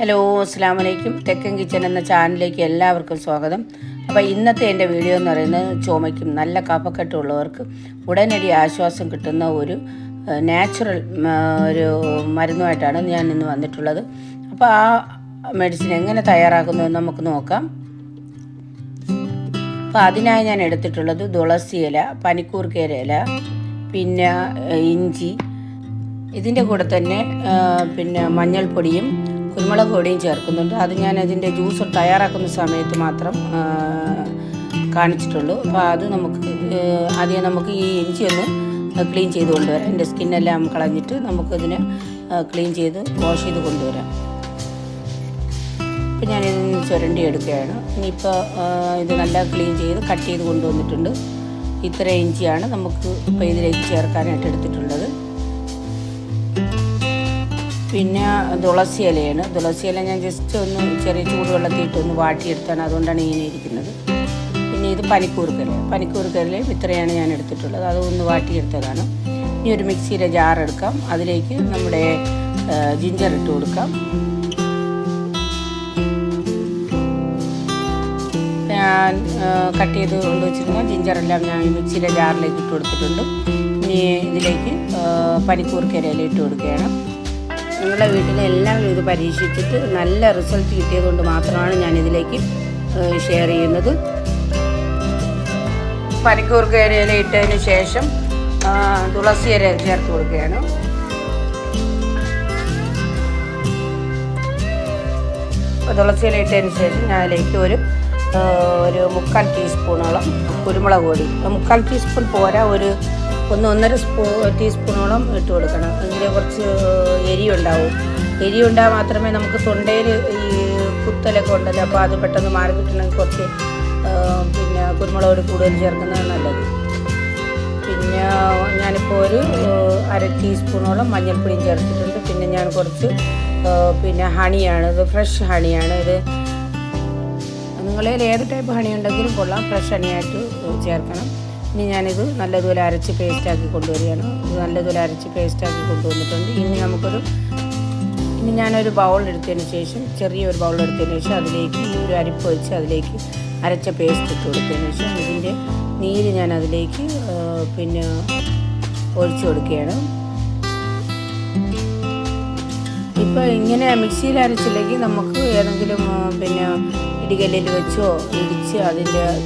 Hello, അസ്സലാമു അലൈക്കും. തെക്കൻ കിച്ചൻ എന്ന ചാനലിലേക്ക് എല്ലാവർക്കും സ്വാഗതം. അപ്പോൾ ഇന്നത്തെ എൻ്റെ വീഡിയോ എന്ന് പറയുന്നത് ചുമയ്ക്കും നല്ല കഫക്കെട്ടുള്ളവർക്ക് ഉടനടി ആശ്വാസം കിട്ടുന്ന ഒരു നാച്ചുറൽ ഒരു മരുന്നുമായിട്ടാണ് ഞാൻ ഇന്ന് വന്നിട്ടുള്ളത്. അപ്പോൾ ആ മെഡിസിൻ എങ്ങനെ തയ്യാറാക്കുന്നു എന്ന് നമുക്ക് നോക്കാം. അപ്പോൾ അതിനായി ഞാൻ എടുത്തിട്ടുള്ളത് തുളസി ഇല, പനിക്കൂർക്കയുടെ ഇല, പിന്നെ ഇഞ്ചി, ഇതിൻ്റെ കൂടെ തന്നെ പിന്നെ മഞ്ഞൾപ്പൊടിയും കുരുമുളക് പൊടിയും ചേർക്കുന്നുണ്ട്. അത് ഞാൻ അതിൻ്റെ ജ്യൂസ് തയ്യാറാക്കുന്ന സമയത്ത് മാത്രം കാണിച്ചിട്ടുള്ളൂ. അപ്പോൾ അത് നമുക്ക് ഈ ഇഞ്ചി ഒന്ന് ക്ലീൻ ചെയ്ത് കൊണ്ടുവരാം. എൻ്റെ സ്കിന്നെല്ലാം കളഞ്ഞിട്ട് നമുക്കതിനെ ക്ലീൻ ചെയ്ത് വാഷ് ചെയ്ത് കൊണ്ടുവരാം. ഇപ്പം ഞാനിത് ചുരണ്ടി എടുക്കുകയാണ്. ഇനിയിപ്പോൾ ഇത് നല്ല ക്ലീൻ ചെയ്ത് കട്ട് ചെയ്ത് കൊണ്ടുവന്നിട്ടുണ്ട്. ഇത്ര ഇഞ്ചിയാണ് നമുക്ക് ഇപ്പോൾ ഇതിലേക്ക് ചേർക്കാനായിട്ട് എടുത്തിട്ടുള്ളത്. പിന്നെ തുളസി ഇലയാണ്. തുളസി ഇല ഞാൻ ജസ്റ്റ് ഒന്ന് ചെറിയ ചൂടുവെള്ളത്തിയിട്ട് ഒന്ന് വാട്ടിയെടുത്താണ്, അതുകൊണ്ടാണ് ഇങ്ങനെ ഇരിക്കുന്നത്. പിന്നെ ഇത് പനിക്കൂർക്കയിലയും ഇത്രയാണ് ഞാൻ എടുത്തിട്ടുള്ളത്. അത് ഒന്ന് വാട്ടിയെടുത്തതാണ്. ഇനി ഒരു മിക്സിയുടെ ജാർ എടുക്കാം. അതിലേക്ക് നമ്മുടെ ജിഞ്ചർ ഇട്ട് കൊടുക്കാം. ഞാൻ കട്ട് ചെയ്ത് കൊണ്ട് വെച്ചിരുന്ന ജിഞ്ചറെല്ലാം ഞാൻ മിക്സിയുടെ ജാറിലേക്ക് ഇട്ട് കൊടുത്തിട്ടുണ്ട്. ഇനി ഇതിലേക്ക് പനിക്കൂർക്കയില ഇട്ട് കൊടുക്കുകയാണ്. നിങ്ങളുടെ വീട്ടിലെ എല്ലാവരും ഇത് പരീക്ഷിച്ചിട്ട് നല്ല റിസൾട്ട് കിട്ടിയതുകൊണ്ട് മാത്രമാണ് ഞാനിതിലേക്ക് ഷെയർ ചെയ്യുന്നത്. പനിക്കൂർക്കയില ഇട്ടതിന് ശേഷം തുളസി ഇല ചേർത്ത് കൊടുക്കുകയാണ്. തുളസി ഇല ഇട്ടതിന് ശേഷം ഞാൻ അതിലേക്ക് ഒരു 3/4 ടീസ്പൂണോളം കുരുമുളക് പൊടി, 3/4 ടീസ്പൂൺ പോരാ, ഒരു 1.5 ടീസ്പൂണോളം ഇട്ട് കൊടുക്കണം. അതിൽ കുറച്ച് എരി ഉണ്ടാവും മാത്രമേ നമുക്ക് തൊണ്ടയിൽ ഈ കുത്തലൊക്കെ ഉണ്ടല്ലോ, അപ്പോൾ അത് പെട്ടെന്ന് മാറി കിട്ടണമെങ്കിൽ കുറച്ച് പിന്നെ കുരുമുളക് പൊടി കൂടുതൽ ചേർക്കുന്നത് നല്ലത്. പിന്നെ ഞാനിപ്പോൾ ഒരു 1/2 ടീസ്പൂണോളം മഞ്ഞൾപ്പൊടിയും ചേർത്തിട്ടുണ്ട്. പിന്നെ ഞാൻ കുറച്ച് പിന്നെ ഹണിയാണ്, ഇത് ഫ്രഷ് ഹണിയാണ്. ഇത് നിങ്ങളിൽ ഏത് ടൈപ്പ് ഹണി ഉണ്ടെങ്കിലും കൊള്ളാം, ഫ്രഷ് ഹണിയായിട്ട് ചേർക്കണം. ഇനി ഞാനിത് നല്ലതുപോലെ അരച്ച് പേസ്റ്റാക്കി കൊണ്ടുവരികയാണ്. ഇത് നല്ലതുപോലെ അരച്ച് പേസ്റ്റാക്കി കൊണ്ടുവന്നിട്ടുണ്ട്. ഇനി ഞാനൊരു ബൗൾ എടുത്തതിന് ശേഷം, ചെറിയൊരു ബൗൾ എടുത്തതിന് ശേഷം അതിലേക്ക് ഈ ഒരു അരിപ്പ് വെച്ച് അതിലേക്ക് അരച്ച പേസ്റ്റ് ഇട്ട് കൊടുത്തതിന് ശേഷം ഇതിൻ്റെ നീര് ഞാൻ അതിലേക്ക് പിന്നെ ഒഴിച്ചു കൊടുക്കുകയാണ്. ഇപ്പോൾ ഇങ്ങനെ മിക്സിയിൽ അരച്ചില്ലെങ്കിൽ നമുക്ക് ഏതെങ്കിലും പിന്നെ ഇടികല്ലിൽ വെച്ചോ ഇടിച്ച്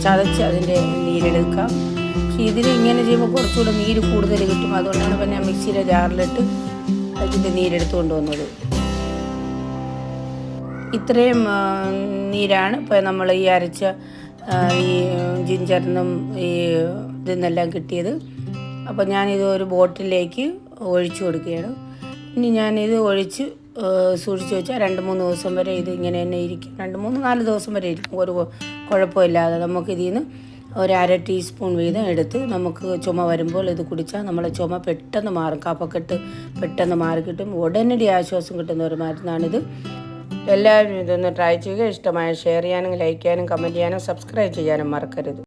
ചതച്ച് അതിൻ്റെ നീരെടുക്കാം. പക്ഷേ ഇതിൽ ഇങ്ങനെ ചെയ്യുമ്പോൾ കുറച്ചുകൂടെ നീര് കൂടുതൽ കിട്ടും. അതുകൊണ്ടാണ് ഇപ്പം ഞാൻ മിക്സിയിലെ ജാറിലിട്ട് അതിൻ്റെ നീരെടുത്ത് കൊണ്ടുവന്നത്. ഇത്രയും നീരാണ് ഇപ്പോൾ നമ്മൾ ഈ അരച്ച ഈ ജിഞ്ചറിനും ഈ ഇതിന്നെല്ലാം കിട്ടിയത്. അപ്പോൾ ഞാനിത് ഒരു ബോട്ടിലേക്ക് ഒഴിച്ചു കൊടുക്കുകയാണ്. ഇനി ഞാനിത് ഒഴിച്ച് സൂക്ഷിച്ച് വെച്ചാൽ 2-3 ദിവസം വരെ ഇത് ഇങ്ങനെ തന്നെ ഇരിക്കും. 2-3-4 ദിവസം വരെ ഇരിക്കും, ഒരു കുഴപ്പമില്ലാതെ. നമുക്കിതിൽ നിന്ന് ഒരു 1/2 ടീസ്പൂൺ വീതം എടുത്ത് നമുക്ക് ചുമ വരുമ്പോൾ ഇത് കുടിച്ചാൽ നമ്മളെ ചുമ പെട്ടെന്ന് മാറും. കഫക്കെട്ട് പെട്ടെന്ന് മാറി കിട്ടും. ഉടനടി ആശ്വാസം കിട്ടുന്ന ഒരു മരുന്നാണിത്. എല്ലാവരും ഇതൊന്ന് ട്രൈ ചെയ്യുക. ഇഷ്ടമായ ഷെയർ ചെയ്യാനും ലൈക്ക് ചെയ്യാനും കമൻറ്റ് ചെയ്യാനും സബ്സ്ക്രൈബ് ചെയ്യാനും മറക്കരുത്.